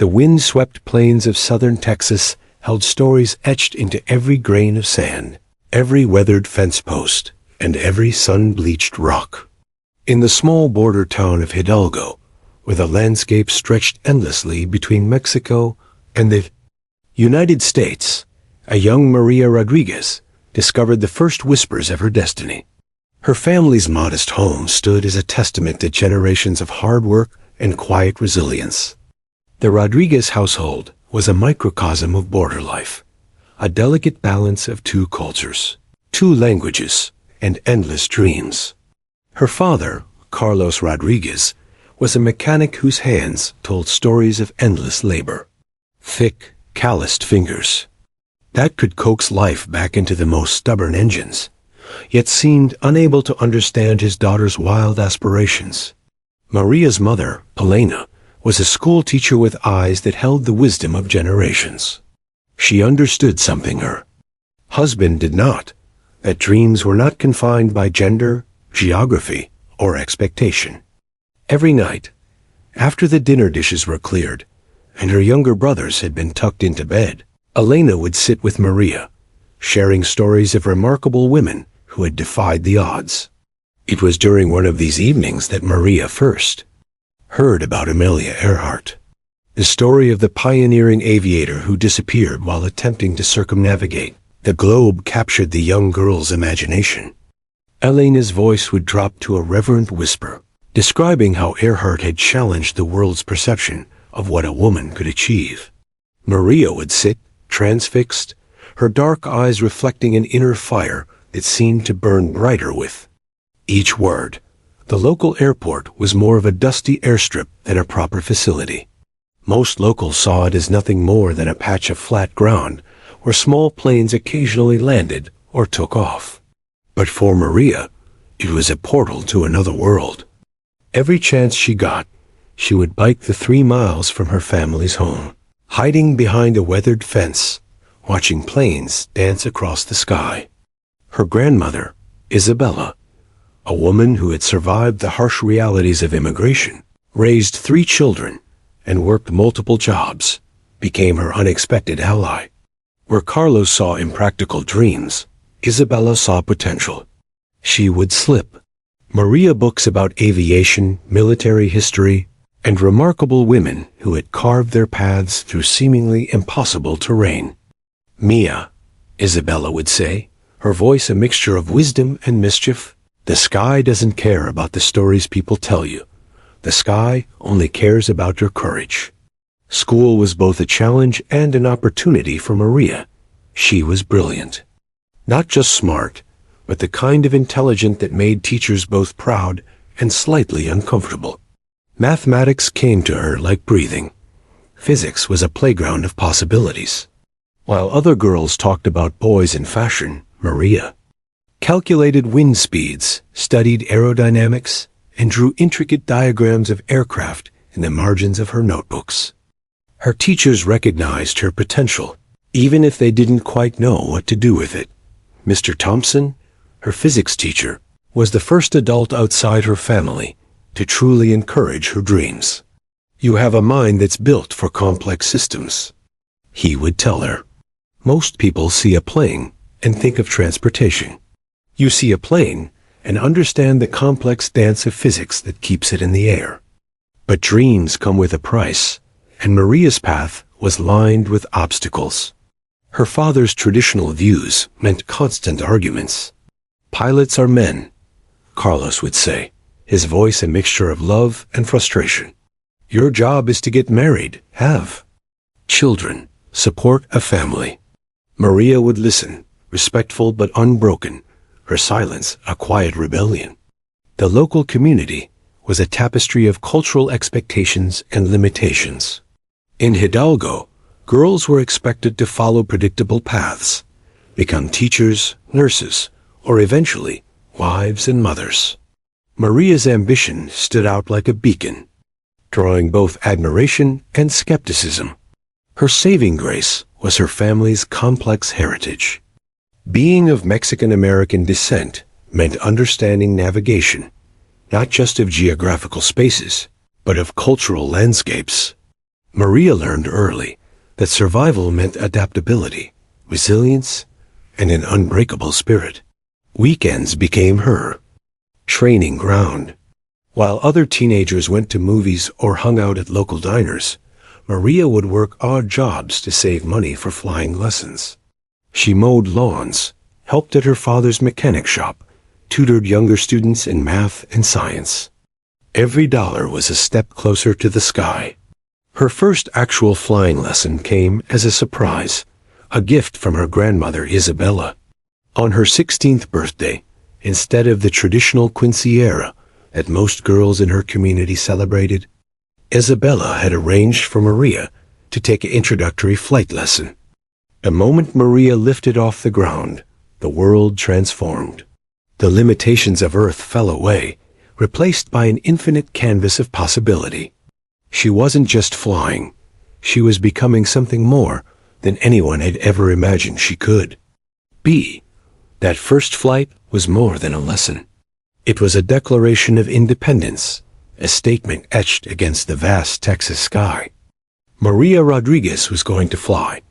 The wind-swept plains of southern Texas held stories etched into every grain of sand, every weathered fence post, and every sun-bleached rock. In the small border town of Hidalgo, where the landscape stretched endlessly between Mexico and the United States, a young Maria Rodriguez discovered the first whispers of her destiny. Her family's modest home stood as a testament to generations of hard work and quiet resilience. The Rodriguez household was a microcosm of border life, a delicate balance of two cultures, two languages, and endless dreams. Her father, Carlos Rodriguez, was a mechanic whose hands told stories of endless labor. Thick, calloused fingers that could coax life back into the most stubborn engines, yet seemed unable to understand his daughter's wild aspirations. Maria's mother, Elena, was a school teacher with eyes that held the wisdom of generations. She understood something her husband did not, that dreams were not confined by gender, geography, or expectation. Every night, after the dinner dishes were cleared, and her younger brothers had been tucked into bed, Elena would sit with Maria, sharing stories of remarkable women who had defied the odds. It was during one of these evenings that Maria first heard about Amelia Earhart, the story of the pioneering aviator who disappeared while attempting to circumnavigate the globe. Captured the young girl's imagination. Elena's voice would drop to a reverent whisper, describing how Earhart had challenged the world's perception of what a woman could achieve. Maria would sit, transfixed, her dark eyes reflecting an inner fire that seemed to burn brighter with each word. The local airport was more of a dusty airstrip than a proper facility. Most locals saw it as nothing more than a patch of flat ground where small planes occasionally landed or took off. But for Maria, it was a portal to another world. Every chance she got, she would bike the 3 miles from her family's home, hiding behind a weathered fence, watching planes dance across the sky. Her grandmother, Isabella, a woman who had survived the harsh realities of immigration, raised 3 children, and worked multiple jobs, became her unexpected ally. Where Carlos saw impractical dreams, Isabella saw potential. She would slip Maria books about aviation, military history, and remarkable women who had carved their paths through seemingly impossible terrain. Mia, Isabella would say, her voice a mixture of wisdom and mischief, the sky doesn't care about the stories people tell you. The sky only cares about your courage. School was both a challenge and an opportunity for Maria. She was brilliant. Not just smart, but the kind of intelligent that made teachers both proud and slightly uncomfortable. Mathematics came to her like breathing. Physics was a playground of possibilities. While other girls talked about boys and fashion, Maria calculated wind speeds, studied aerodynamics, and drew intricate diagrams of aircraft in the margins of her notebooks. Her teachers recognized her potential, even if they didn't quite know what to do with it. Mr. Thompson, her physics teacher, was the first adult outside her family to truly encourage her dreams. "You have a mind that's built for complex systems," he would tell her. "Most people see a plane and think of transportation. You see a plane and understand the complex dance of physics that keeps it in the air. But dreams come with a price, and Maria's path was lined with obstacles. Her father's traditional views meant constant arguments. "Pilots are men," Carlos would say, his voice a mixture of love and frustration. "Your job is to get married, have children, support a family." Maria would listen, respectful but unbroken, her silence a quiet rebellion. The local community was a tapestry of cultural expectations and limitations. In Hidalgo, girls were expected to follow predictable paths, become teachers, nurses, or eventually wives and mothers. Maria's ambition stood out like a beacon, drawing both admiration and skepticism. Her saving grace was her family's complex heritage. Being of Mexican-American descent meant understanding navigation, not just of geographical spaces, but of cultural landscapes. Maria learned early that survival meant adaptability, resilience, and an unbreakable spirit. Weekends became her training ground. While other teenagers went to movies or hung out at local diners, Maria would work odd jobs to save money for flying lessons. She mowed lawns, helped at her father's mechanic shop, tutored younger students in math and science. Every dollar was a step closer to the sky. Her first actual flying lesson came as a surprise, a gift from her grandmother Isabella. On her 16th birthday, instead of the traditional quinceañera that most girls in her community celebrated, Isabella had arranged for Maria to take an introductory flight lesson. The moment Maria lifted off the ground, the world transformed. The limitations of Earth fell away, replaced by an infinite canvas of possibility. She wasn't just flying, she was becoming something more than anyone had ever imagined she could be. That first flight was more than a lesson. It was a declaration of independence, a statement etched against the vast Texas sky. Maria Rodriguez was going to fly,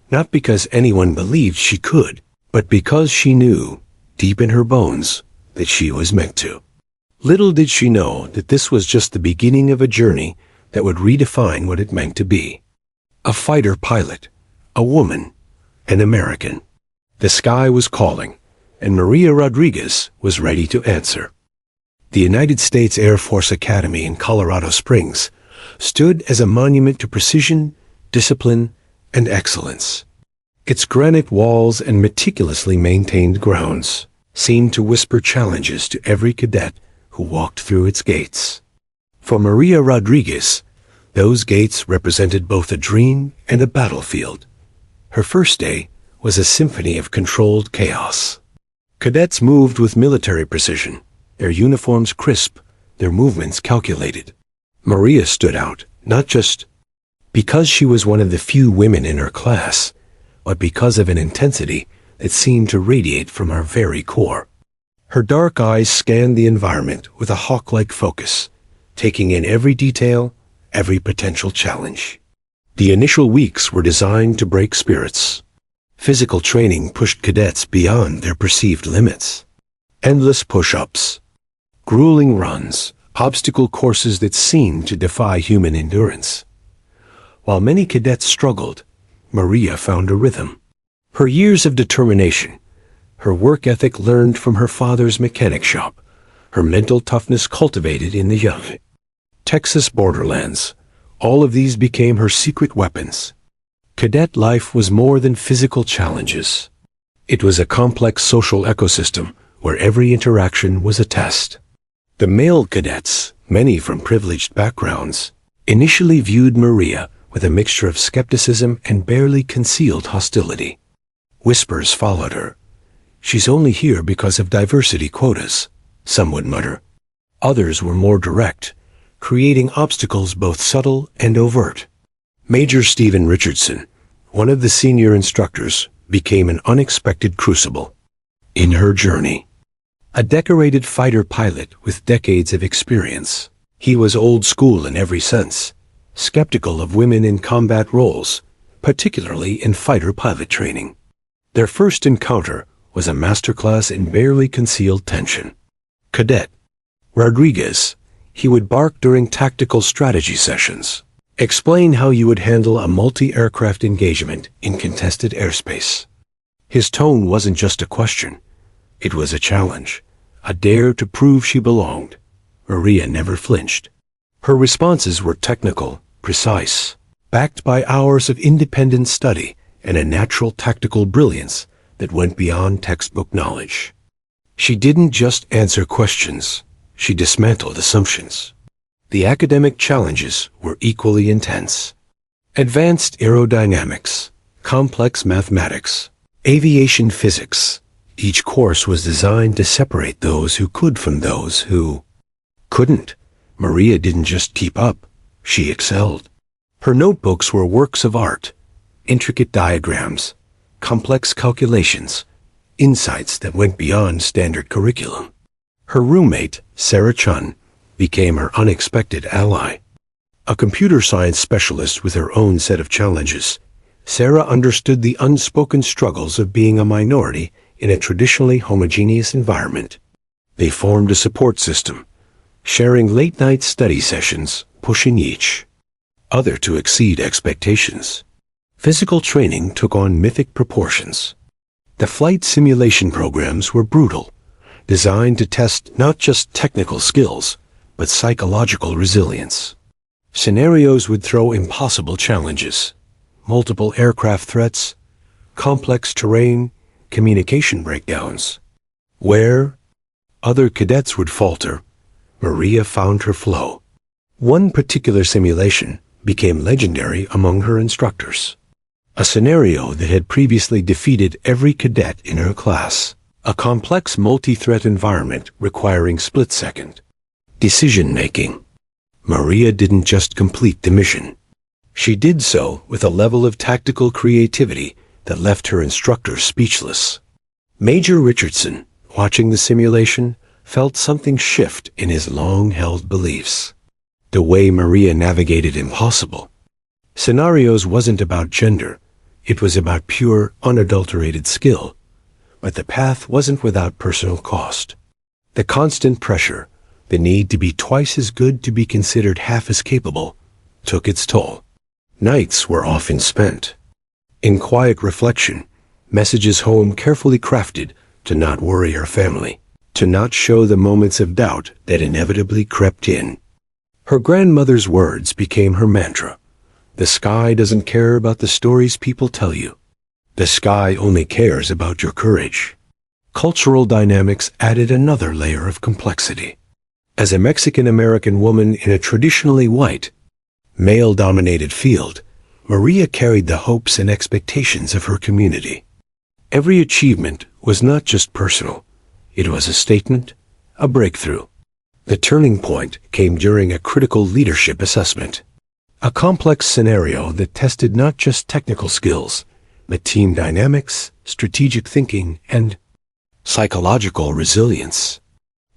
not because anyone believed she could, but because she knew, deep in her bones, that she was meant to. Little did she know that this was just the beginning of a journey that would redefine what it meant to be a fighter pilot, a woman, an American. The sky was calling, and Maria Rodriguez was ready to answer. The United States Air Force Academy in Colorado Springs stood as a monument to precision, discipline, and excellence. Its granite walls and meticulously maintained grounds seemed to whisper challenges to every cadet who walked through its gates. For Maria Rodriguez, those gates represented both a dream and a battlefield. Her first day was a symphony of controlled chaos. Cadets moved with military precision, their uniforms crisp, their movements calculated. Maria stood out, not just because she was one of the few women in her class, but because of an intensity that seemed to radiate from her very core. Her dark eyes scanned the environment with a hawk-like focus, taking in every detail, every potential challenge. The initial weeks were designed to break spirits. Physical training pushed cadets beyond their perceived limits. Endless push-ups, grueling runs, obstacle courses that seemed to defy human endurance. While many cadets struggled, Maria found a rhythm. Her years of determination, her work ethic learned from her father's mechanic shop, her mental toughness cultivated in the young Texas borderlands, all of these became her secret weapons. Cadet life was more than physical challenges. It was a complex social ecosystem where every interaction was a test. The male cadets, many from privileged backgrounds, initially viewed Maria with a mixture of skepticism and barely concealed hostility. Whispers followed her. "She's only here because of diversity quotas," some would mutter. Others were more direct, creating obstacles both subtle and overt. Major Stephen Richardson, one of the senior instructors, became an unexpected crucible in her journey. A decorated fighter pilot with decades of experience, he was old school in every sense, skeptical of women in combat roles, particularly in fighter pilot training. Their first encounter was a masterclass in barely concealed tension. Cadet Rodriguez, he would bark during tactical strategy sessions, explain how you would handle a multi-aircraft engagement in contested airspace. His tone wasn't just a question, it was a challenge, a dare to prove she belonged. Maria never flinched. Her responses were technical, precise, backed by hours of independent study and a natural tactical brilliance that went beyond textbook knowledge. She didn't just answer questions, she dismantled assumptions. The academic challenges were equally intense. Advanced aerodynamics, complex mathematics, aviation physics. Each course was designed to separate those who could from those who couldn't. Maria didn't just keep up, she excelled. Her notebooks were works of art, intricate diagrams, complex calculations, insights that went beyond standard curriculum. Her roommate, Sarah Chun, became her unexpected ally. A computer science specialist with her own set of challenges, Sarah understood the unspoken struggles of being a minority in a traditionally homogeneous environment. They formed a support system, sharing late-night study sessions, pushing each other to exceed expectations. Physical training took on mythic proportions. The flight simulation programs were brutal, designed to test not just technical skills, but psychological resilience. Scenarios would throw impossible challenges, multiple aircraft threats, complex terrain, communication breakdowns. Where other cadets would falter, Maria found her flow. One particular simulation became legendary among her instructors. A scenario that had previously defeated every cadet in her class. A complex multi-threat environment requiring split-second decision-making. Maria didn't just complete the mission. She did so with a level of tactical creativity that left her instructors speechless. Major Richardson, watching the simulation, felt something shift in his long-held beliefs. The way Maria navigated impossible scenarios wasn't about gender, it was about pure, unadulterated skill. But the path wasn't without personal cost. The constant pressure, the need to be twice as good to be considered half as capable, took its toll. Nights were often spent in quiet reflection, messages home carefully crafted to not worry her family, to not show the moments of doubt that inevitably crept in. Her grandmother's words became her mantra. The sky doesn't care about the stories people tell you. The sky only cares about your courage. Cultural dynamics added another layer of complexity. As a Mexican-American woman in a traditionally white, male-dominated field, Maria carried the hopes and expectations of her community. Every achievement was not just personal. It was a statement, a breakthrough. The turning point came during a critical leadership assessment. A complex scenario that tested not just technical skills, but team dynamics, strategic thinking, and psychological resilience.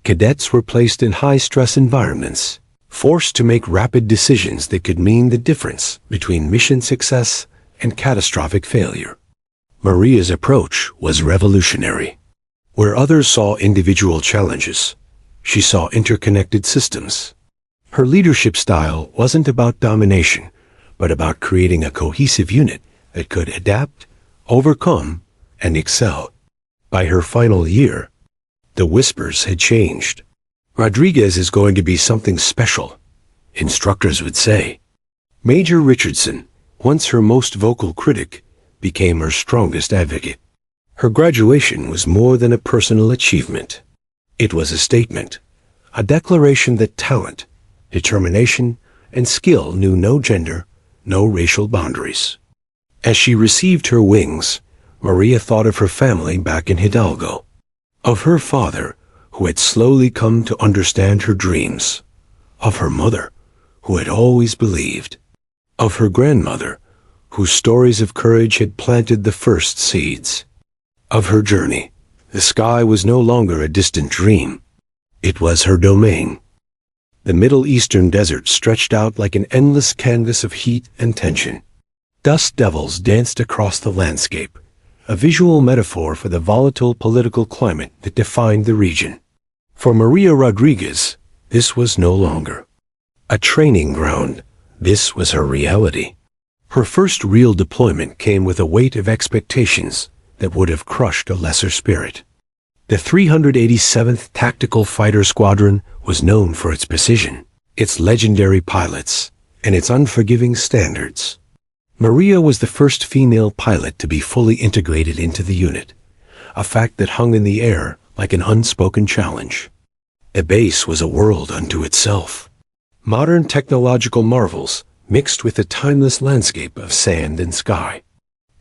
Cadets were placed in high-stress environments, forced to make rapid decisions that could mean the difference between mission success and catastrophic failure. Maria's approach was revolutionary. Where others saw individual challenges, she saw interconnected systems. Her leadership style wasn't about domination, but about creating a cohesive unit that could adapt, overcome, and excel. By her final year, the whispers had changed. Rodriguez is going to be something special, instructors would say. Major Richardson, once her most vocal critic, became her strongest advocate. Her graduation was more than a personal achievement. It was a statement, a declaration that talent, determination, and skill knew no gender, no racial boundaries. As she received her wings, Maria thought of her family back in Hidalgo, of her father, who had slowly come to understand her dreams, of her mother, who had always believed, of her grandmother, whose stories of courage had planted the first seeds. Of her journey, the sky was no longer a distant dream. It was her domain. The Middle Eastern desert stretched out like an endless canvas of heat and tension. Dust devils danced across the landscape, a visual metaphor for the volatile political climate that defined the region. For Maria Rodriguez, this was no longer a training ground. This was her reality. Her first real deployment came with a weight of expectations that would have crushed a lesser spirit. The 387th Tactical Fighter Squadron was known for its precision, its legendary pilots, and its unforgiving standards. Maria was the first female pilot to be fully integrated into the unit, a fact that hung in the air like an unspoken challenge. The base was a world unto itself. Modern technological marvels mixed with the timeless landscape of sand and sky.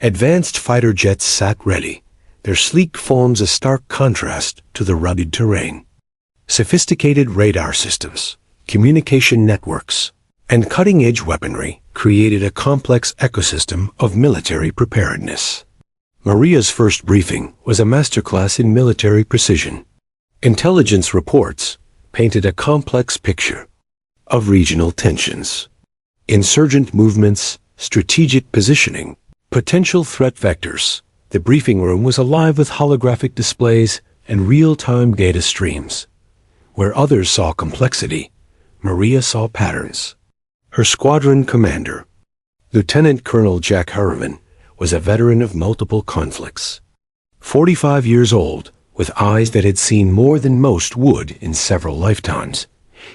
Advanced fighter jets sat ready, their sleek forms a stark contrast to the rugged terrain. Sophisticated radar systems, communication networks, and cutting-edge weaponry created a complex ecosystem of military preparedness. Maria's first briefing was a masterclass in military precision. Intelligence reports painted a complex picture of regional tensions, insurgent movements, strategic positioning, potential threat vectors. The briefing room was alive with holographic displays and real-time data streams. Where others saw complexity, Maria saw patterns. Her squadron commander, Lieutenant Colonel Jack Harriman, was a veteran of multiple conflicts. 45 years old, with eyes that had seen more than most would in several lifetimes,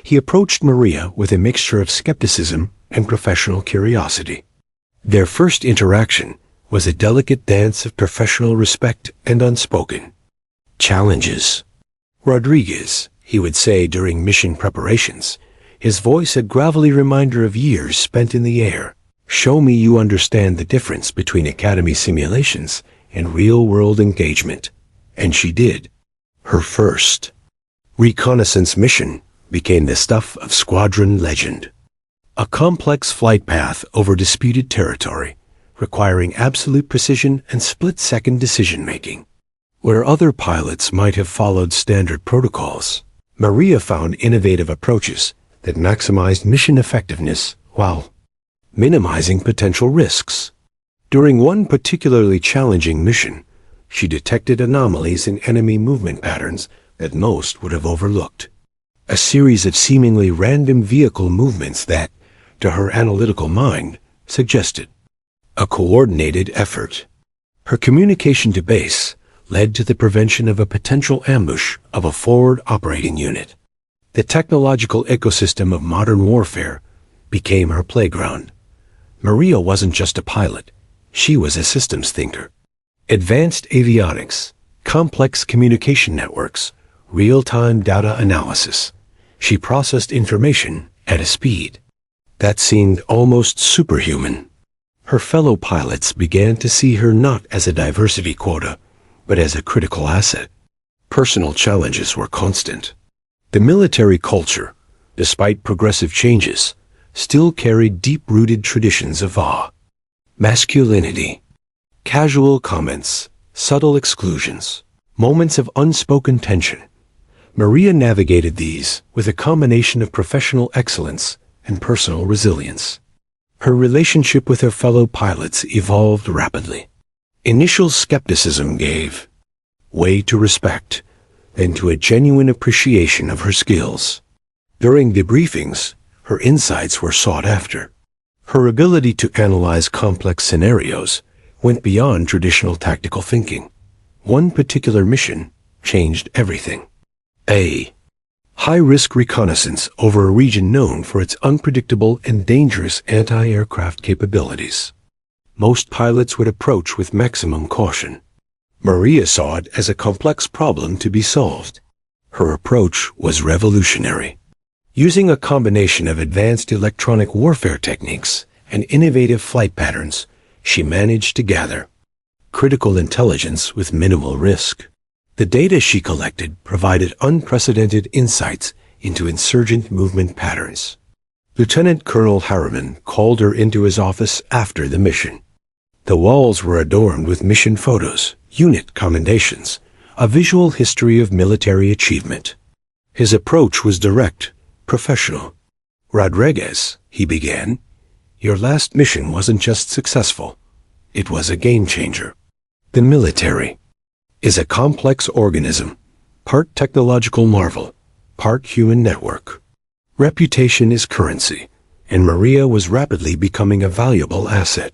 he approached Maria with a mixture of skepticism and professional curiosity. Their first interaction was a delicate dance of professional respect and unspoken challenges. Rodriguez, he would say during mission preparations, his voice a gravelly reminder of years spent in the air. Show me you understand the difference between academy simulations and real-world engagement. And she did. Her first reconnaissance mission became the stuff of squadron legend. A complex flight path over disputed territory, requiring absolute precision and split-second decision-making. Where other pilots might have followed standard protocols, Maria found innovative approaches that maximized mission effectiveness while minimizing potential risks. During one particularly challenging mission, she detected anomalies in enemy movement patterns that most would have overlooked. A series of seemingly random vehicle movements that, to her analytical mind, suggested a coordinated effort. Her communication to base led to the prevention of a potential ambush of a forward operating unit. The technological ecosystem of modern warfare became her playground. Maria wasn't just a pilot, she was a systems thinker. Advanced avionics, complex communication networks, real-time data analysis. She processed information at a speed that seemed almost superhuman. Her fellow pilots began to see her not as a diversity quota, but as a critical asset. Personal challenges were constant. The military culture, despite progressive changes, still carried deep-rooted traditions of awe. Masculinity, casual comments, subtle exclusions, moments of unspoken tension. Maria navigated these with a combination of professional excellence and personal resilience. Her relationship with her fellow pilots evolved rapidly. Initial skepticism gave way to respect, then to a genuine appreciation of her skills. During debriefings, her insights were sought after. Her ability to analyze complex scenarios went beyond traditional tactical thinking. One particular mission changed everything. A high-risk reconnaissance over a region known for its unpredictable and dangerous anti-aircraft capabilities. Most pilots would approach with maximum caution. Maria saw it as a complex problem to be solved. Her approach was revolutionary. Using a combination of advanced electronic warfare techniques and innovative flight patterns, she managed to gather critical intelligence with minimal risk. The data she collected provided unprecedented insights into insurgent movement patterns. Lieutenant Colonel Harriman called her into his office after the mission. The walls were adorned with mission photos, unit commendations, a visual history of military achievement. His approach was direct, professional. "Rodriguez," he began, "your last mission wasn't just successful. It was a game changer. The military is a complex organism, part technological marvel, part human network. Reputation is currency, and Maria was rapidly becoming a valuable asset.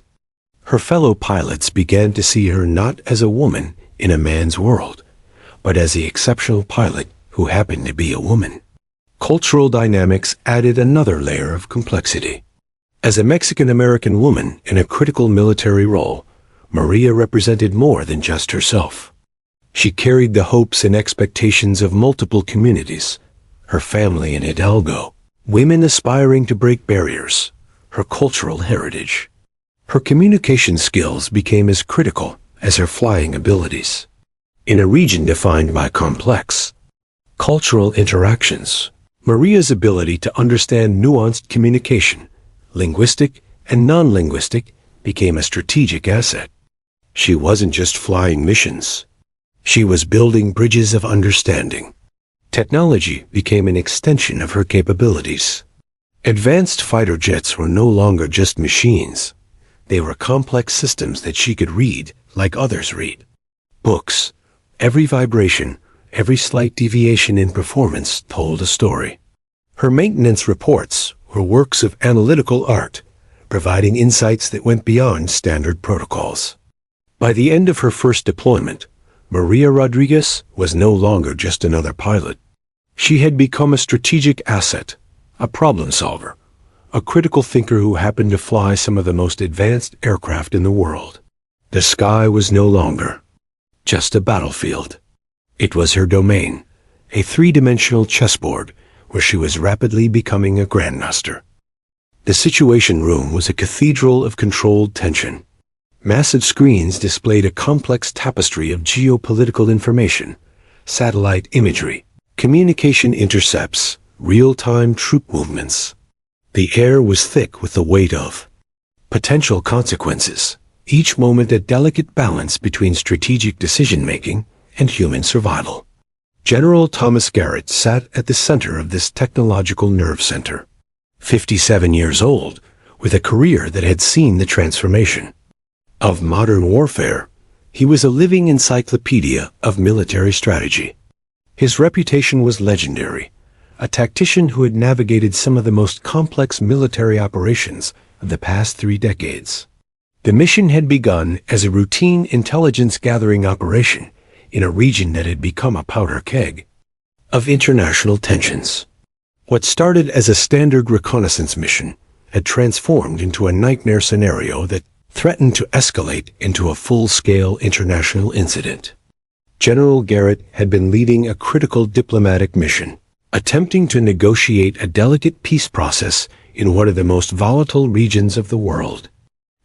Her fellow pilots began to see her not as a woman in a man's world, but as the exceptional pilot who happened to be a woman. Cultural dynamics added another layer of complexity. As a Mexican-American woman in a critical military role, Maria represented more than just herself. She carried the hopes and expectations of multiple communities, her family in Hidalgo, women aspiring to break barriers, her cultural heritage. Her communication skills became as critical as her flying abilities. In a region defined by complex cultural interactions, Maria's ability to understand nuanced communication, linguistic and non-linguistic, became a strategic asset. She wasn't just flying missions. She was building bridges of understanding. Technology became an extension of her capabilities. Advanced fighter jets were no longer just machines. They were complex systems that she could read like others read. Books. Every vibration, every slight deviation in performance told a story. Her maintenance reports were works of analytical art, providing insights that went beyond standard protocols. By the end of her first deployment, Maria Rodriguez was no longer just another pilot. She had become a strategic asset, a problem solver, a critical thinker who happened to fly some of the most advanced aircraft in the world. The sky was no longer just a battlefield. It was her domain, a three-dimensional chessboard where she was rapidly becoming a grandmaster. The Situation Room was a cathedral of controlled tension. Massive screens displayed a complex tapestry of geopolitical information, satellite imagery, communication intercepts, real-time troop movements. The air was thick with the weight of potential consequences, each moment a delicate balance between strategic decision-making and human survival. General Thomas Garrett sat at the center of this technological nerve center. 57 years old, with a career that had seen the transformation of modern warfare, he was a living encyclopedia of military strategy. His reputation was legendary, a tactician who had navigated some of the most complex military operations of the past 3 decades. The mission had begun as a routine intelligence-gathering operation in a region that had become a powder keg of international tensions. What started as a standard reconnaissance mission had transformed into a nightmare scenario that threatened to escalate into a full-scale international incident. General Garrett had been leading a critical diplomatic mission, attempting to negotiate a delicate peace process in one of the most volatile regions of the world.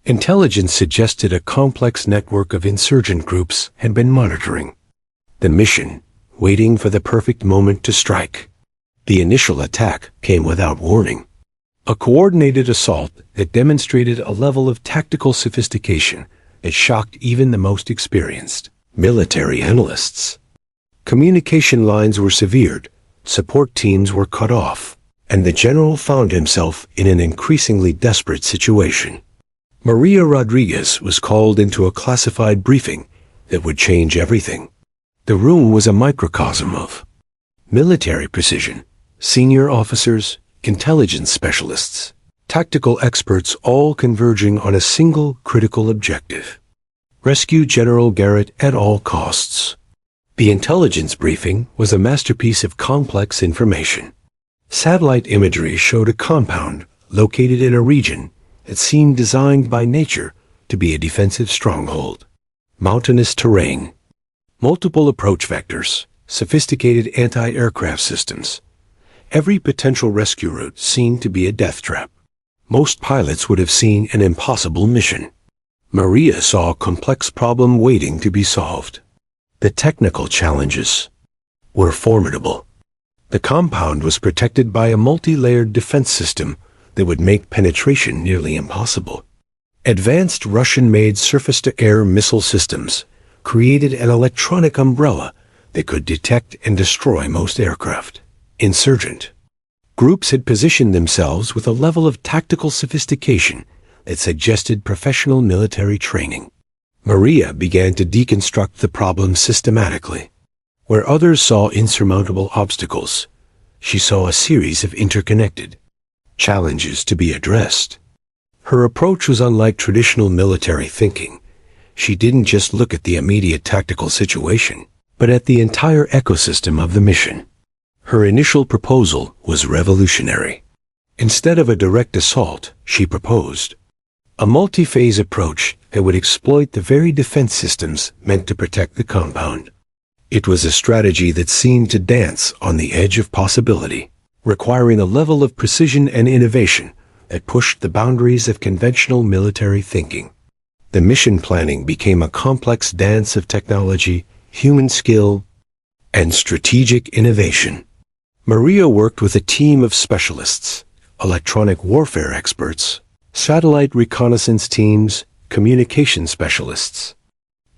Intelligence suggested a complex network of insurgent groups had been monitoring the mission, waiting for the perfect moment to strike. The initial attack came without warning. A coordinated assault that demonstrated a level of tactical sophistication that shocked even the most experienced military analysts. Communication lines were severed, support teams were cut off, and the general found himself in an increasingly desperate situation. Maria Rodriguez was called into a classified briefing that would change everything. The room was a microcosm of military precision, senior officers, intelligence specialists, tactical experts all converging on a single critical objective: rescue General Garrett at all costs. The intelligence briefing was a masterpiece of complex information. Satellite imagery showed a compound located in a region that seemed designed by nature to be a defensive stronghold. Mountainous terrain, multiple approach vectors, sophisticated anti-aircraft systems. Every potential rescue route seemed to be a death trap. Most pilots would have seen an impossible mission. Maria saw a complex problem waiting to be solved. The technical challenges were formidable. The compound was protected by a multi-layered defense system that would make penetration nearly impossible. Advanced Russian-made surface-to-air missile systems created an electronic umbrella that could detect and destroy most aircraft. Insurgent groups had positioned themselves with a level of tactical sophistication that suggested professional military training. Maria began to deconstruct the problem systematically. Where others saw insurmountable obstacles, she saw a series of interconnected challenges to be addressed. Her approach was unlike traditional military thinking. She didn't just look at the immediate tactical situation, but at the entire ecosystem of the mission. Her initial proposal was revolutionary. Instead of a direct assault, she proposed a multi-phase approach that would exploit the very defense systems meant to protect the compound. It was a strategy that seemed to dance on the edge of possibility, requiring a level of precision and innovation that pushed the boundaries of conventional military thinking. The mission planning became a complex dance of technology, human skill, and strategic innovation. Maria worked with a team of specialists, electronic warfare experts, satellite reconnaissance teams, communication specialists.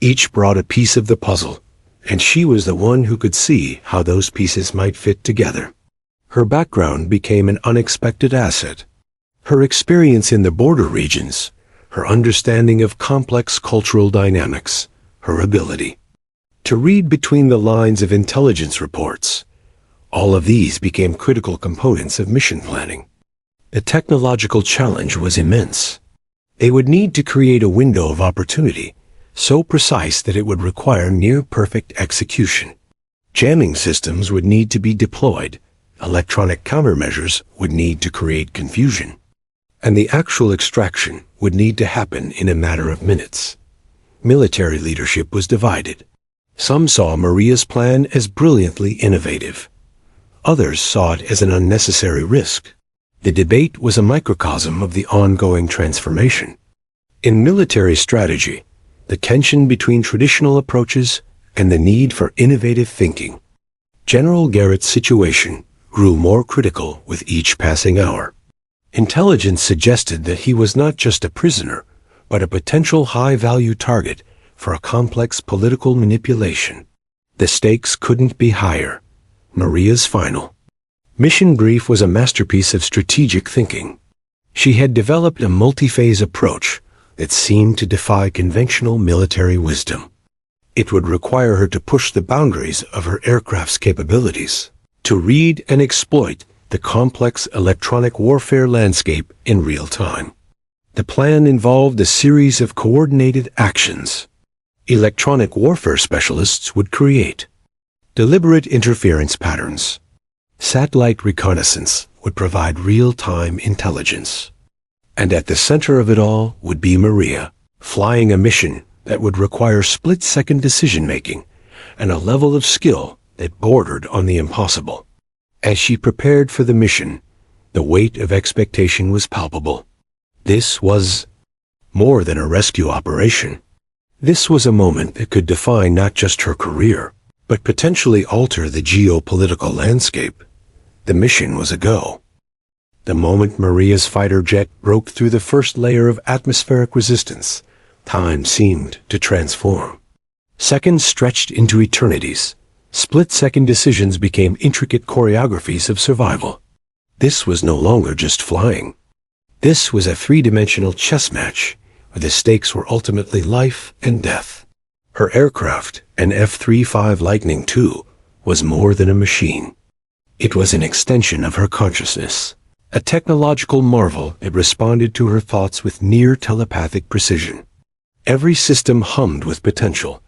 Each brought a piece of the puzzle, and she was the one who could see how those pieces might fit together. Her background became an unexpected asset. Her experience in the border regions, her understanding of complex cultural dynamics, her ability to read between the lines of intelligence reports, all of these became critical components of mission planning. The technological challenge was immense. They would need to create a window of opportunity so precise that it would require near-perfect execution. Jamming systems would need to be deployed, electronic countermeasures would need to create confusion, and the actual extraction would need to happen in a matter of minutes. Military leadership was divided. Some saw Maria's plan as brilliantly innovative. Others saw it as an unnecessary risk. The debate was a microcosm of the ongoing transformation. In military strategy, the tension between traditional approaches and the need for innovative thinking. General Garrett's situation grew more critical with each passing hour. Intelligence suggested that he was not just a prisoner, but a potential high-value target for a complex political manipulation. The stakes couldn't be higher. Maria's final mission brief was a masterpiece of strategic thinking. She had developed a multi-phase approach that seemed to defy conventional military wisdom. It would require her to push the boundaries of her aircraft's capabilities, to read and exploit the complex electronic warfare landscape in real time. The plan involved a series of coordinated actions. Electronic warfare specialists would create deliberate interference patterns. Satellite reconnaissance would provide real-time intelligence. And at the center of it all would be Maria, flying a mission that would require split-second decision-making and a level of skill that bordered on the impossible. As she prepared for the mission, the weight of expectation was palpable. This was more than a rescue operation. This was a moment that could define not just her career, but potentially alter the geopolitical landscape. The mission was a go. The moment Maria's fighter jet broke through the first layer of atmospheric resistance, time seemed to transform. Seconds stretched into eternities. Split-second decisions became intricate choreographies of survival. This was no longer just flying. This was a three-dimensional chess match, where the stakes were ultimately life and death. Her aircraft, an F-35 Lightning II, was more than a machine. It was an extension of her consciousness, a technological marvel that responded to her thoughts with near telepathic precision. Every system hummed with potential,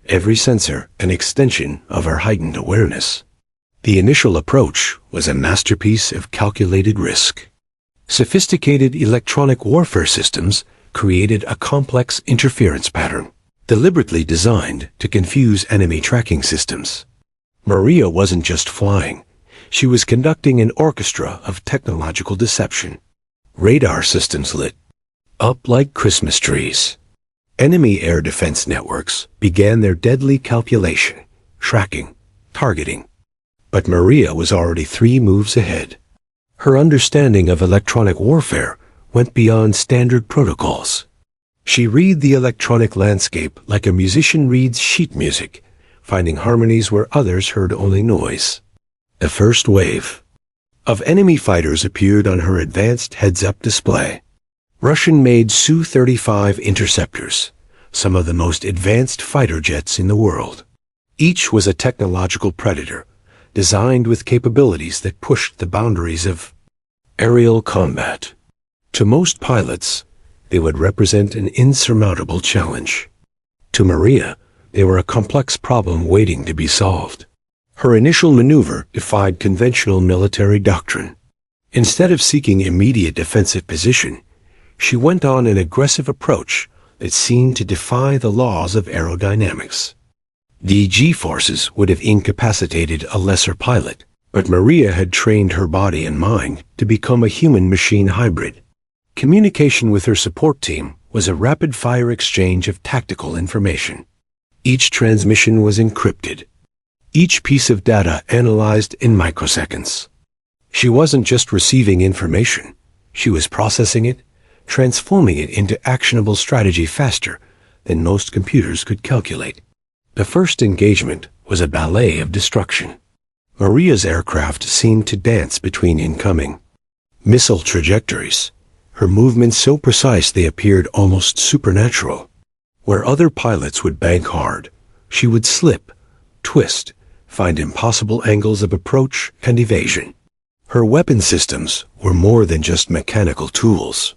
every sensor an extension of her heightened awareness. The initial approach was a masterpiece of calculated risk. Sophisticated electronic warfare systems created a complex interference pattern, deliberately designed to confuse enemy tracking systems. Maria wasn't just flying. She was conducting an orchestra of technological deception. Radar systems lit up like Christmas trees. Enemy air defense networks began their deadly calculation, tracking, targeting. But Maria was already 3 moves ahead. Her understanding of electronic warfare went beyond standard protocols. She read the electronic landscape like a musician reads sheet music, finding harmonies where others heard only noise. The first wave of enemy fighters appeared on her advanced heads-up display. Russian-made Su-35 interceptors, some of the most advanced fighter jets in the world. Each was a technological predator, designed with capabilities that pushed the boundaries of aerial combat. To most pilots, they would represent an insurmountable challenge. To Maria, they were a complex problem waiting to be solved. Her initial maneuver defied conventional military doctrine. Instead of seeking immediate defensive position, she went on an aggressive approach that seemed to defy the laws of aerodynamics. The G-forces would have incapacitated a lesser pilot, but Maria had trained her body and mind to become a human-machine hybrid. Communication with her support team was a rapid-fire exchange of tactical information. Each transmission was encrypted, each piece of data analyzed in microseconds. She wasn't just receiving information, she was processing it, transforming it into actionable strategy faster than most computers could calculate. The first engagement was a ballet of destruction. Maria's aircraft seemed to dance between incoming missile trajectories, her movements so precise they appeared almost supernatural. Where other pilots would bank hard, she would slip, twist, find impossible angles of approach and evasion. Her weapon systems were more than just mechanical tools.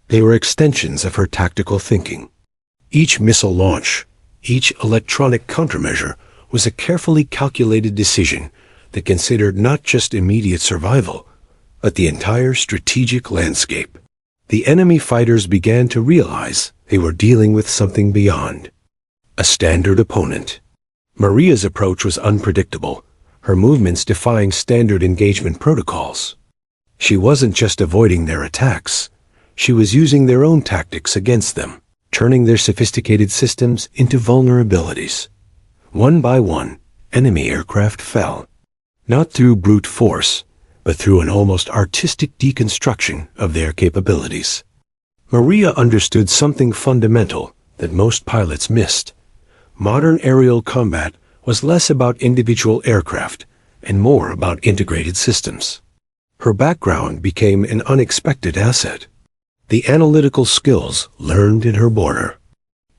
They were extensions of her tactical thinking. Each missile launch, each electronic countermeasure was a carefully calculated decision that considered not just immediate survival, but the entire strategic landscape. The enemy fighters began to realize they were dealing with something beyond a standard opponent. Maria's approach was unpredictable, her movements defying standard engagement protocols. She wasn't just avoiding their attacks, she was using their own tactics against them, turning their sophisticated systems into vulnerabilities. One by one, enemy aircraft fell, not through brute force, but through an almost artistic deconstruction of their capabilities. Maria understood something fundamental that most pilots missed. Modern aerial combat was less about individual aircraft and more about integrated systems. Her background became an unexpected asset. The analytical skills learned in her border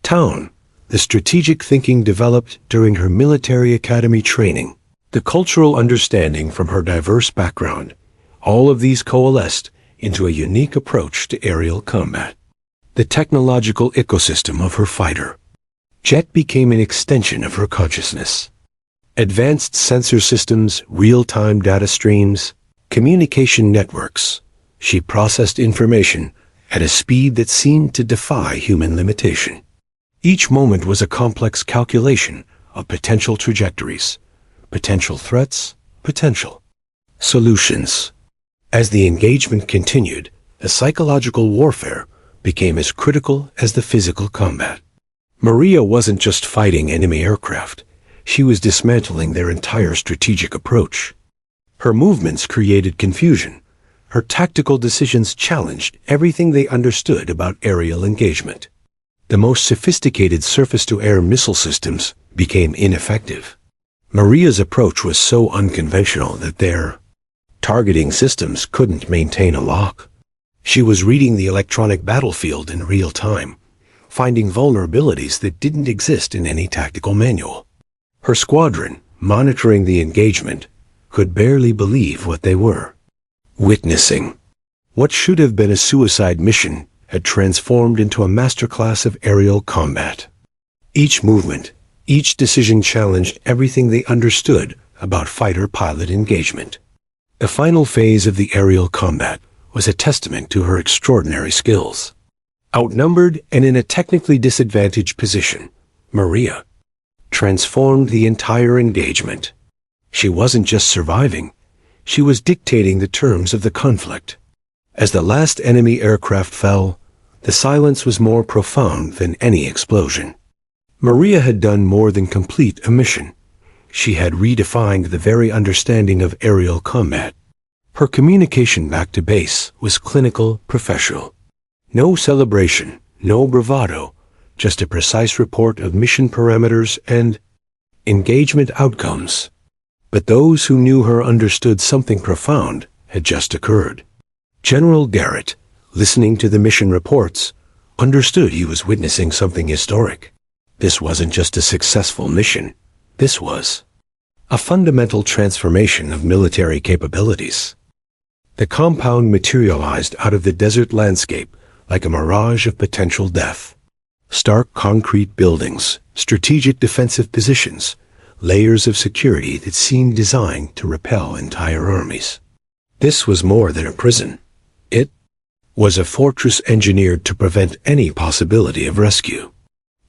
town, the strategic thinking developed during her military academy training, the cultural understanding from her diverse background, all of these coalesced into a unique approach to aerial combat. The technological ecosystem of her fighter jet became an extension of her consciousness. Advanced sensor systems, real-time data streams, communication networks. She processed information at a speed that seemed to defy human limitation. Each moment was a complex calculation of potential trajectories, potential threats, potential solutions. As the engagement continued, the psychological warfare became as critical as the physical combat. Maria wasn't just fighting enemy aircraft, she was dismantling their entire strategic approach. Her movements created confusion. Her tactical decisions challenged everything they understood about aerial engagement. The most sophisticated surface-to-air missile systems became ineffective. Maria's approach was so unconventional that their targeting systems couldn't maintain a lock. She was reading the electronic battlefield in real time, finding vulnerabilities that didn't exist in any tactical manual. Her squadron, monitoring the engagement, could barely believe what they were witnessing. What should have been a suicide mission had transformed into a masterclass of aerial combat. Each movement, each decision challenged everything they understood about fighter-pilot engagement. The final phase of the aerial combat was a testament to her extraordinary skills. Outnumbered and in a technically disadvantaged position, Maria transformed the entire engagement. She wasn't just surviving, she was dictating the terms of the conflict. As the last enemy aircraft fell, the silence was more profound than any explosion. Maria had done more than complete a mission. She had redefined the very understanding of aerial combat. Her communication back to base was clinical, professional. No celebration, no bravado, just a precise report of mission parameters and engagement outcomes. But those who knew her understood something profound had just occurred. General Garrett, listening to the mission reports, understood he was witnessing something historic. This wasn't just a successful mission. This was a fundamental transformation of military capabilities. The compound materialized out of the desert landscape like a mirage of potential death. Stark concrete buildings, strategic defensive positions, layers of security that seemed designed to repel entire armies. This was more than a prison. It was a fortress engineered to prevent any possibility of rescue.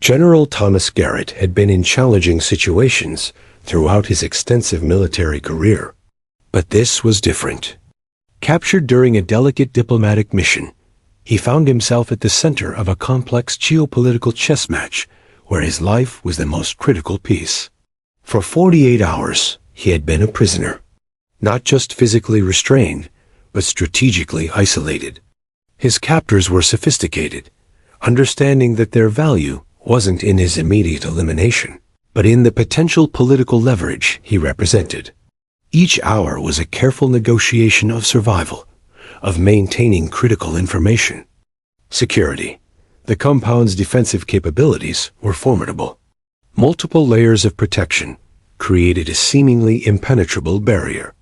General Thomas Garrett had been in challenging situations throughout his extensive military career. But this was different. Captured during a delicate diplomatic mission, he found himself at the center of a complex geopolitical chess match where his life was the most critical piece. For 48 hours, he had been a prisoner, not just physically restrained, but strategically isolated. His captors were sophisticated, understanding that their value wasn't in his immediate elimination, but in the potential political leverage he represented. Each hour was a careful negotiation of survival, of maintaining critical information. Security. The compound's defensive capabilities were formidable. Multiple layers of protection created a seemingly impenetrable barrier.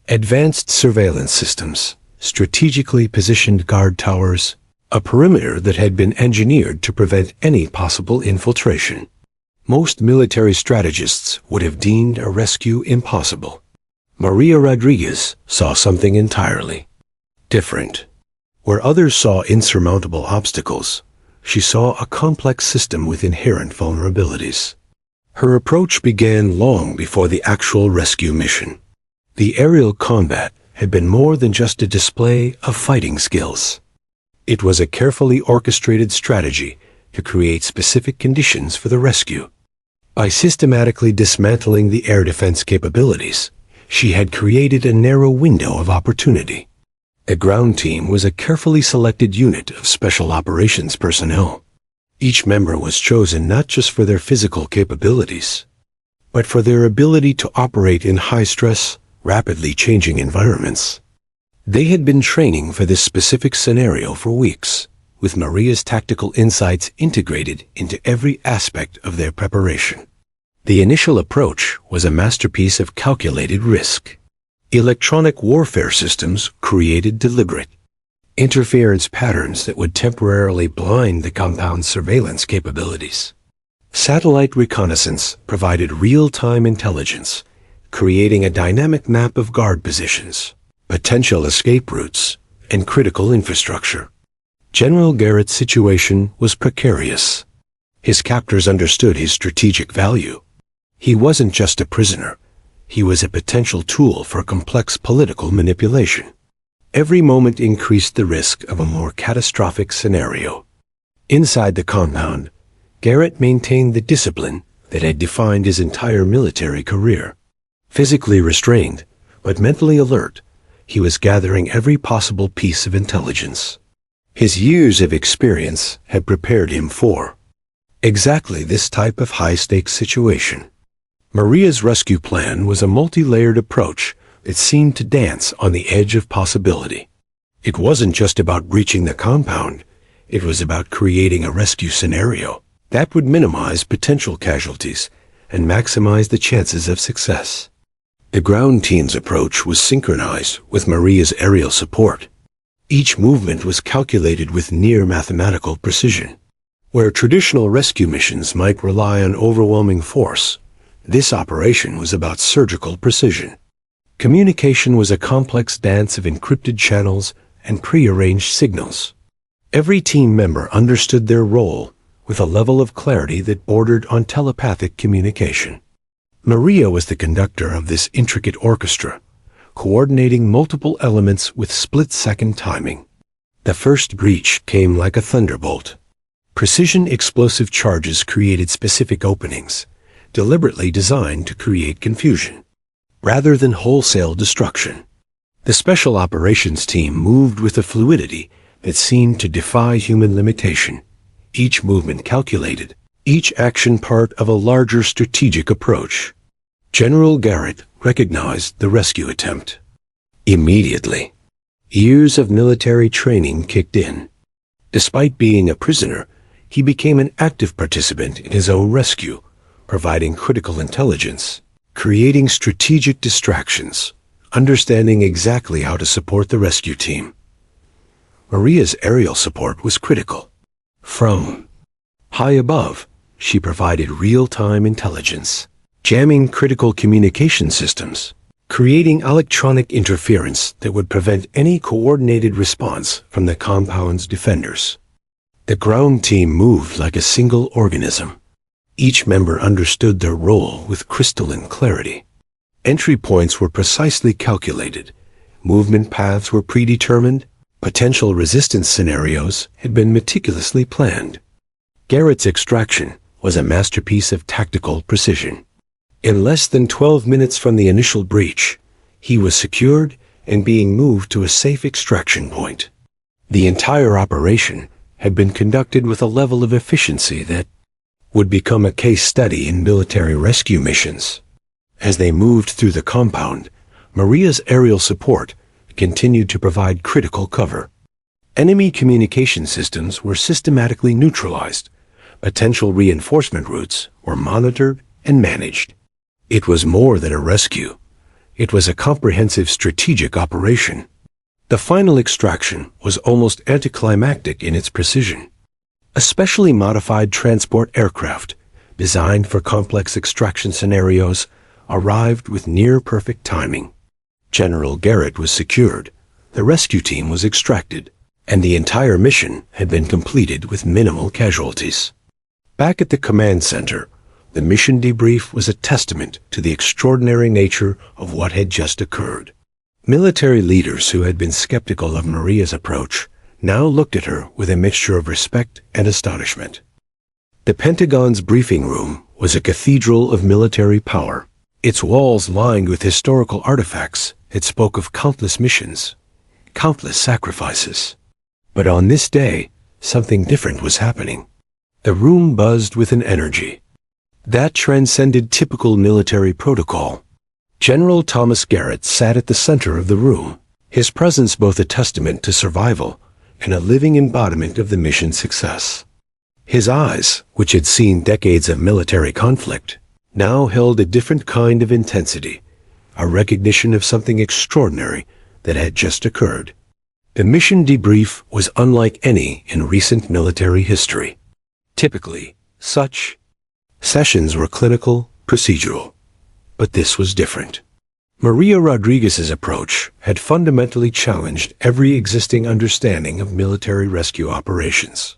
Advanced surveillance systems, strategically positioned guard towers, a perimeter that had been engineered to prevent any possible infiltration. Most military strategists would have deemed a rescue impossible. Maria Rodriguez saw something entirely different. Where others saw insurmountable obstacles, she saw a complex system with inherent vulnerabilities. Her approach began long before the actual rescue mission. The aerial combat had been more than just a display of fighting skills. It was a carefully orchestrated strategy to create specific conditions for the rescue. By systematically dismantling the air defense capabilities, she had created a narrow window of opportunity. The ground team was a carefully selected unit of special operations personnel. Each member was chosen not just for their physical capabilities, but for their ability to operate in high-stress, rapidly changing environments. They had been training for this specific scenario for weeks, with Maria's tactical insights integrated into every aspect of their preparation. The initial approach was a masterpiece of calculated risk. Electronic warfare systems created deliberate interference patterns that would temporarily blind the compound's surveillance capabilities. Satellite reconnaissance provided real-time intelligence, creating a dynamic map of guard positions, potential escape routes, and critical infrastructure. General Garrett's situation was precarious. His captors understood his strategic value. He wasn't just a prisoner. He was a potential tool for complex political manipulation. Every moment increased the risk of a more catastrophic scenario. Inside the compound, Garrett maintained the discipline that had defined his entire military career. Physically restrained, but mentally alert, he was gathering every possible piece of intelligence. His years of experience had prepared him for exactly this type of high-stakes situation. Maria's rescue plan was a multi-layered approach that seemed to dance on the edge of possibility. It wasn't just about breaching the compound. It was about creating a rescue scenario that would minimize potential casualties and maximize the chances of success. The ground team's approach was synchronized with Maria's aerial support. Each movement was calculated with near mathematical precision. Where traditional rescue missions might rely on overwhelming force, this operation was about surgical precision. Communication was a complex dance of encrypted channels and prearranged signals. Every team member understood their role with a level of clarity that bordered on telepathic communication. Maria was the conductor of this intricate orchestra, coordinating multiple elements with split-second timing. The first breach came like a thunderbolt. Precision explosive charges created specific openings, deliberately designed to create confusion, rather than wholesale destruction. The special operations team moved with a fluidity that seemed to defy human limitation. Each movement calculated, each action part of a larger strategic approach. General Garrett recognized the rescue attempt. Immediately, years of military training kicked in. Despite being a prisoner, he became an active participant in his own rescue, providing critical intelligence, creating strategic distractions, understanding exactly how to support the rescue team. Maria's aerial support was critical. From high above, she provided real-time intelligence, jamming critical communication systems, creating electronic interference that would prevent any coordinated response from the compound's defenders. The ground team moved like a single organism. Each member understood their role with crystalline clarity. Entry points were precisely calculated. Movement paths were predetermined. Potential resistance scenarios had been meticulously planned. Garrett's extraction was a masterpiece of tactical precision. In less than 12 minutes from the initial breach, he was secured and being moved to a safe extraction point. The entire operation had been conducted with a level of efficiency that would become a case study in military rescue missions. As they moved through the compound, Maria's aerial support continued to provide critical cover. Enemy communication systems were systematically neutralized. Potential reinforcement routes were monitored and managed. It was more than a rescue. It was a comprehensive strategic operation. The final extraction was almost anticlimactic in its precision. A specially modified transport aircraft, designed for complex extraction scenarios, arrived with near-perfect timing. General Garrett was secured, the rescue team was extracted, and the entire mission had been completed with minimal casualties. Back at the command center, the mission debrief was a testament to the extraordinary nature of what had just occurred. Military leaders who had been skeptical of Maria's approach now looked at her with a mixture of respect and astonishment. The Pentagon's briefing room was a cathedral of military power. Its walls lined with historical artifacts, it spoke of countless missions, countless sacrifices. But on this day, something different was happening. The room buzzed with an energy that transcended typical military protocol. General Thomas Garrett sat at the center of the room, his presence both a testament to survival and a living embodiment of the mission's success. His eyes, which had seen decades of military conflict, now held a different kind of intensity, a recognition of something extraordinary that had just occurred. The mission debrief was unlike any in recent military history. Typically, such sessions were clinical, procedural. But this was different. Maria Rodriguez's approach had fundamentally challenged every existing understanding of military rescue operations.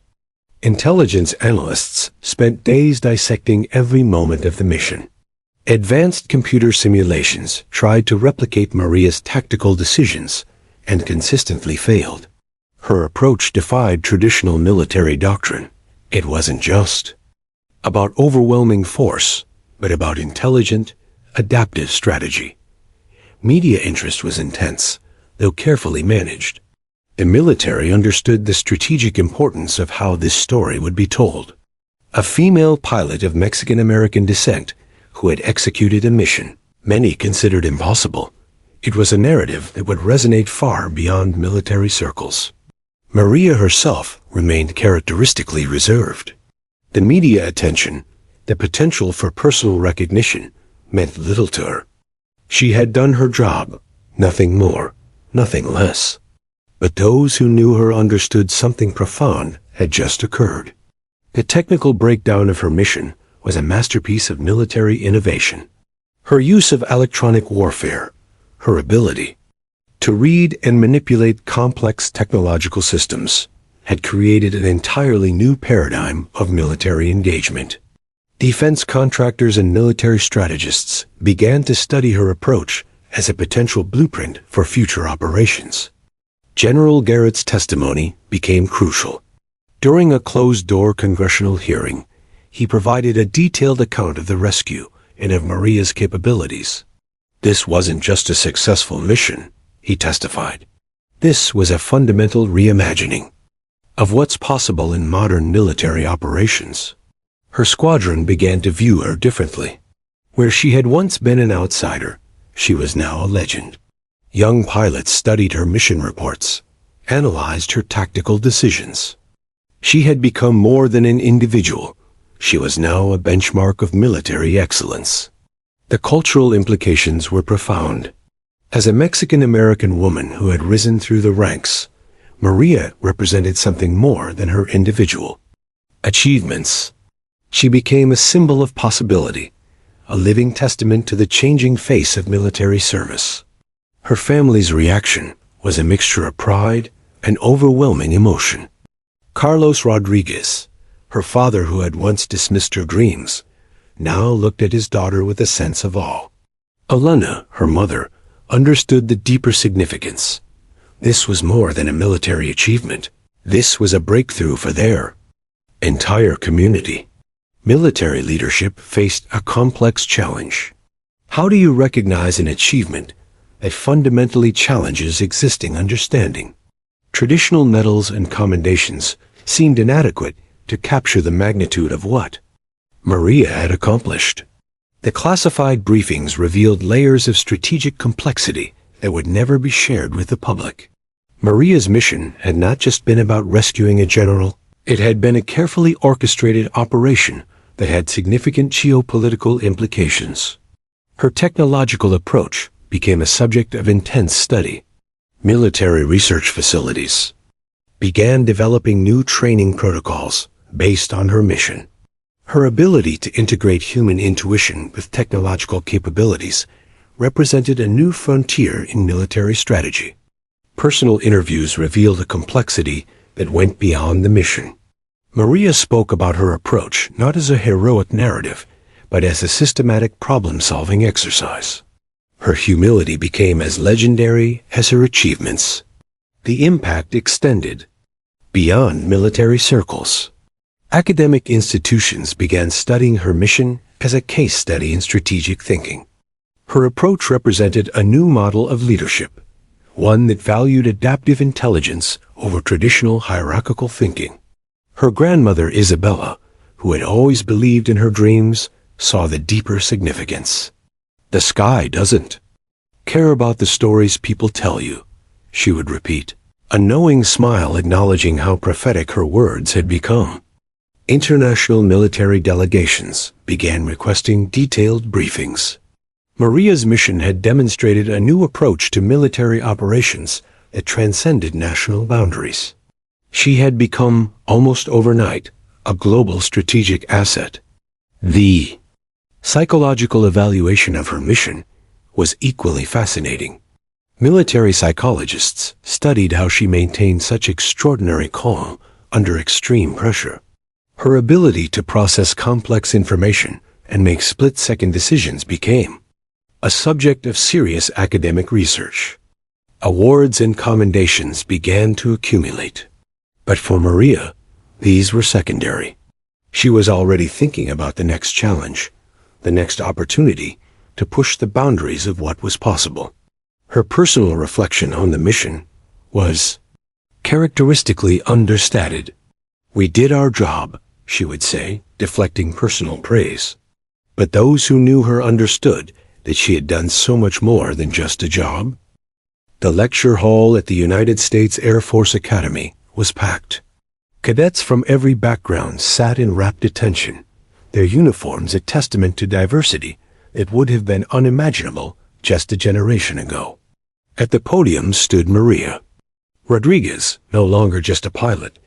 Intelligence analysts spent days dissecting every moment of the mission. Advanced computer simulations tried to replicate Maria's tactical decisions and consistently failed. Her approach defied traditional military doctrine. It wasn't just about overwhelming force, but about intelligent, adaptive strategy. Media interest was intense, though carefully managed. The military understood the strategic importance of how this story would be told. A female pilot of Mexican-American descent who had executed a mission many considered impossible. It was a narrative that would resonate far beyond military circles. Maria herself remained characteristically reserved. The media attention, the potential for personal recognition, meant little to her. She had done her job, nothing more, nothing less. But those who knew her understood something profound had just occurred. The technical breakdown of her mission was a masterpiece of military innovation. Her use of electronic warfare, her ability to read and manipulate complex technological systems, had created an entirely new paradigm of military engagement. Defense contractors and military strategists began to study her approach as a potential blueprint for future operations. General Garrett's testimony became crucial. During a closed-door congressional hearing, he provided a detailed account of the rescue and of Maria's capabilities. This wasn't just a successful mission, he testified. This was a fundamental reimagining of what's possible in modern military operations. Her squadron began to view her differently. Where she had once been an outsider, she was now a legend. Young pilots studied her mission reports, analyzed her tactical decisions. She had become more than an individual. She was now a benchmark of military excellence. The cultural implications were profound. As a Mexican-American woman who had risen through the ranks, Maria represented something more than her individual achievements. She became a symbol of possibility, a living testament to the changing face of military service. Her family's reaction was a mixture of pride and overwhelming emotion. Carlos Rodriguez, her father who had once dismissed her dreams, now looked at his daughter with a sense of awe. Elena, her mother, understood the deeper significance. This was more than a military achievement. This was a breakthrough for their entire community. Military leadership faced a complex challenge. How do you recognize an achievement that fundamentally challenges existing understanding? Traditional medals and commendations seemed inadequate to capture the magnitude of what Maria had accomplished. The classified briefings revealed layers of strategic complexity that would never be shared with the public. Maria's mission had not just been about rescuing a general, it had been a carefully orchestrated operation that had significant geopolitical implications. Her technological approach became a subject of intense study. Military research facilities began developing new training protocols based on her mission. Her ability to integrate human intuition with technological capabilities represented a new frontier in military strategy. Personal interviews revealed a complexity that went beyond the mission. Maria spoke about her approach not as a heroic narrative, but as a systematic problem-solving exercise. Her humility became as legendary as her achievements. The impact extended beyond military circles. Academic institutions began studying her mission as a case study in strategic thinking. Her approach represented a new model of leadership, one that valued adaptive intelligence over traditional hierarchical thinking. Her grandmother Isabella, who had always believed in her dreams, saw the deeper significance. "The sky doesn't care about the stories people tell you," she would repeat, a knowing smile acknowledging how prophetic her words had become. International military delegations began requesting detailed briefings. Maria's mission had demonstrated a new approach to military operations that transcended national boundaries. She had become, almost overnight, a global strategic asset. The psychological evaluation of her mission was equally fascinating. Military psychologists studied how she maintained such extraordinary calm under extreme pressure. Her ability to process complex information and make split-second decisions became a subject of serious academic research. Awards and commendations began to accumulate. But for Maria, these were secondary. She was already thinking about the next challenge, the next opportunity to push the boundaries of what was possible. Her personal reflection on the mission was characteristically understated. "We did our job," she would say, deflecting personal praise. But those who knew her understood that she had done so much more than just a job. The lecture hall at the United States Air Force Academy was packed. Cadets from every background sat in rapt attention, their uniforms a testament to diversity that would have been unimaginable just a generation ago. At the podium stood Maria Rodriguez, no longer just a pilot,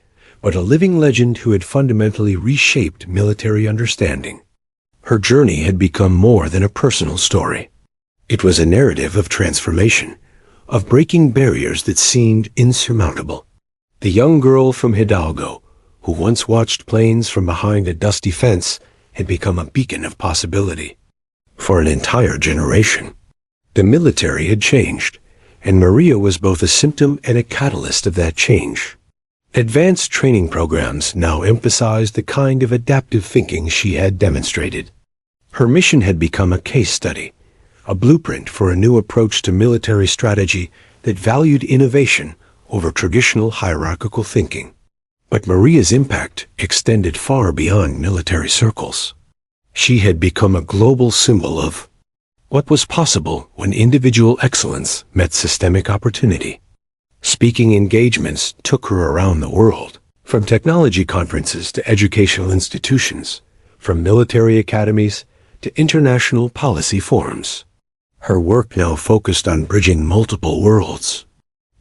but a living legend who had fundamentally reshaped military understanding. Her journey had become more than a personal story. It was a narrative of transformation, of breaking barriers that seemed insurmountable. The young girl from Hidalgo, who once watched planes from behind a dusty fence, had become a beacon of possibility. For an entire generation, the military had changed, and Maria was both a symptom and a catalyst of that change. Advanced training programs now emphasized the kind of adaptive thinking she had demonstrated. Her mission had become a case study, a blueprint for a new approach to military strategy that valued innovation over traditional hierarchical thinking. But Maria's impact extended far beyond military circles. She had become a global symbol of what was possible when individual excellence met systemic opportunity. Speaking engagements took her around the world, from technology conferences to educational institutions, from military academies to international policy forums. Her work now focused on bridging multiple worlds.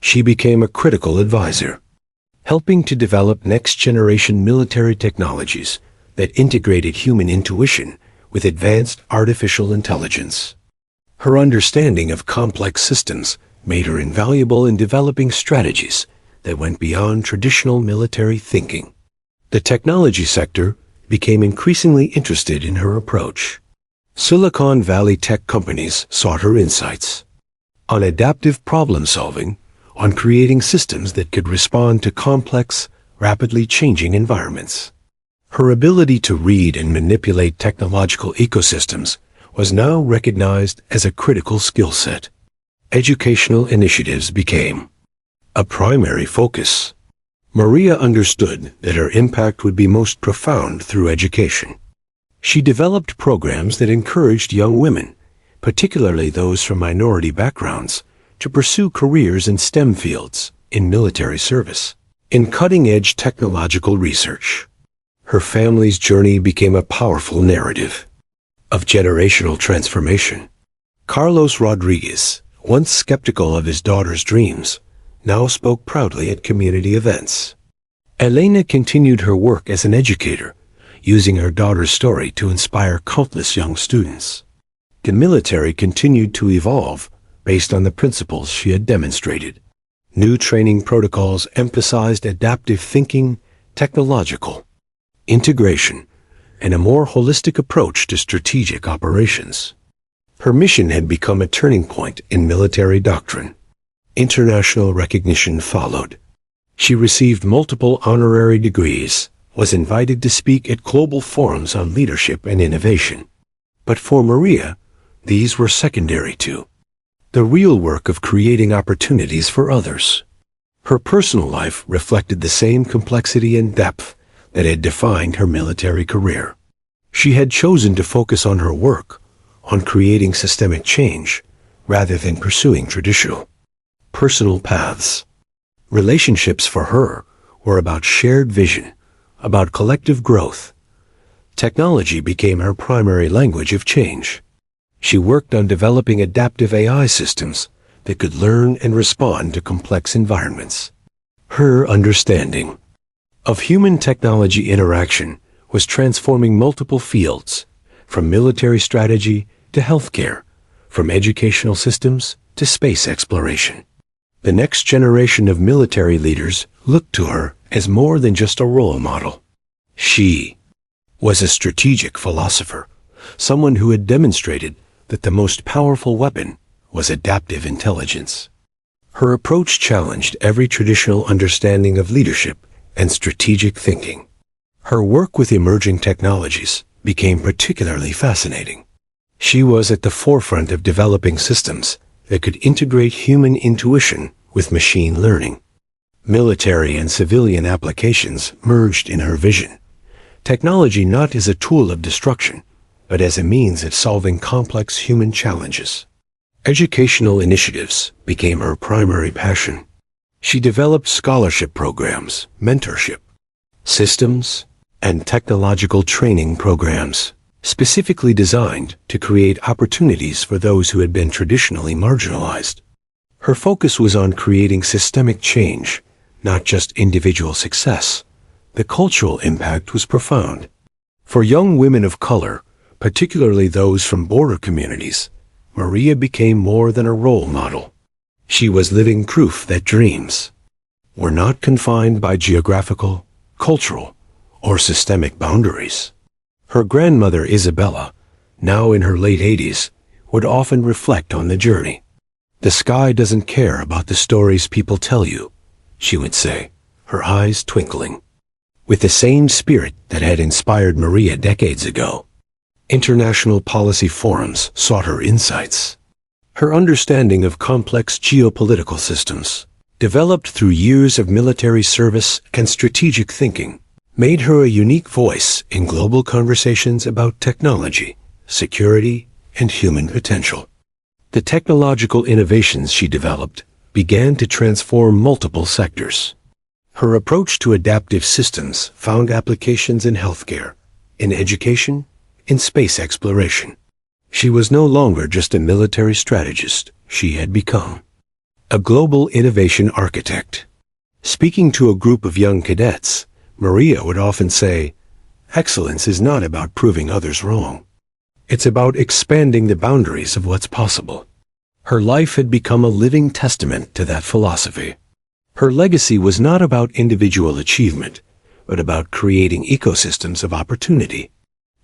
She became a critical advisor, helping to develop next-generation military technologies that integrated human intuition with advanced artificial intelligence. Her understanding of complex systems made her invaluable in developing strategies that went beyond traditional military thinking. The technology sector became increasingly interested in her approach. Silicon Valley tech companies sought her insights on adaptive problem-solving, on creating systems that could respond to complex, rapidly changing environments. Her ability to read and manipulate technological ecosystems was now recognized as a critical skill set. Educational initiatives became a primary focus. Maria understood that her impact would be most profound through education. She developed programs that encouraged young women, particularly those from minority backgrounds, to pursue careers in STEM fields, in military service, in cutting-edge technological research. Her family's journey became a powerful narrative of generational transformation. Carlos Rodriguez, once skeptical of his daughter's dreams, now spoke proudly at community events. Elena continued her work as an educator, using her daughter's story to inspire countless young students. The military continued to evolve based on the principles she had demonstrated. New training protocols emphasized adaptive thinking, technological integration, and a more holistic approach to strategic operations. Her mission had become a turning point in military doctrine. International recognition followed. She received multiple honorary degrees, was invited to speak at global forums on leadership and innovation. But for Maria, these were secondary to the real work of creating opportunities for others. Her personal life reflected the same complexity and depth that had defined her military career. She had chosen to focus on her work, on creating systemic change, rather than pursuing traditional personal paths. Relationships for her were about shared vision, about collective growth. Technology became her primary language of change. She worked on developing adaptive AI systems that could learn and respond to complex environments. Her understanding of human-technology interaction was transforming multiple fields, from military strategy to healthcare, from educational systems to space exploration. The next generation of military leaders looked to her as more than just a role model. She was a strategic philosopher, someone who had demonstrated that the most powerful weapon was adaptive intelligence. Her approach challenged every traditional understanding of leadership and strategic thinking. Her work with emerging technologies became particularly fascinating. She was at the forefront of developing systems that could integrate human intuition with machine learning. Military and civilian applications merged in her vision. Technology not as a tool of destruction, but as a means of solving complex human challenges. Educational initiatives became her primary passion. She developed scholarship programs, mentorship systems, and technological training programs, specifically designed to create opportunities for those who had been traditionally marginalized. Her focus was on creating systemic change, not just individual success. The cultural impact was profound. For young women of color, particularly those from border communities, Maria became more than a role model. She was living proof that dreams were not confined by geographical, cultural, or systemic boundaries. Her grandmother Isabella, now in her late 80s, would often reflect on the journey. "The sky doesn't care about the stories people tell you," she would say, her eyes twinkling. With the same spirit that had inspired Maria decades ago, international policy forums sought her insights. Her understanding of complex geopolitical systems, developed through years of military service and strategic thinking, made her a unique voice in global conversations about technology, security, and human potential. The technological innovations she developed began to transform multiple sectors. Her approach to adaptive systems found applications in healthcare, in education, in space exploration. She was no longer just a military strategist. She had become a global innovation architect. Speaking to a group of young cadets, Maria would often say, "Excellence is not about proving others wrong. It's about expanding the boundaries of what's possible." Her life had become a living testament to that philosophy. Her legacy was not about individual achievement, but about creating ecosystems of opportunity.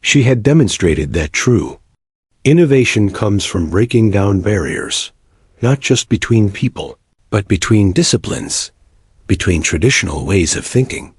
She had demonstrated that true innovation comes from breaking down barriers, not just between people, but between disciplines, between traditional ways of thinking.